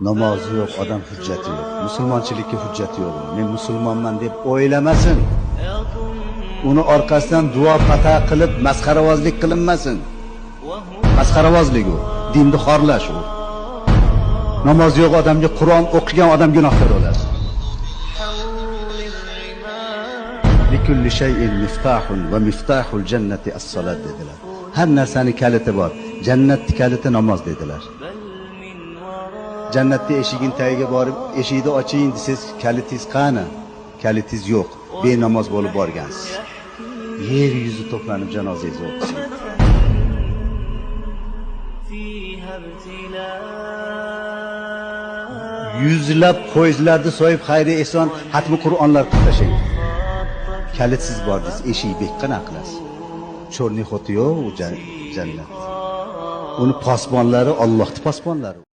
Namozi yo'q, odam hujjati yo'q. Musulmonchilikka hujjati yo'q. Men musulmonman deb o'ylamasin. Uni orqasidan duo pata qilib masxaravozlik qilinmasin. Masxaravozlik u, dinni xorlash u. Namoz yo'q odamga Qur'on o'qigan odam gunohkor bo'ladi. Likulli shay'in miftahun va miftahul jannati as-salat dedilar. Har narsaning kaliti bor. Jannatning kaliti namoz dedilar. Jannatning eshigini tagiga borib, eshikni oching desiz, kalitingiz qani? Kalitingiz yo'q. Benamoz bo'lib borgansiz. Yer yuzi to'planib janozangizni o'qisiz. Yuzlab qo'ylarni so'yib xayri ehson xatmi Qur'onlar tashlang. Kalitsiz bordingiz, eshik bekqana qilasiz. Cho'rni xoti yo'q u jannat. Uni posbonlari Allohning posbonlari.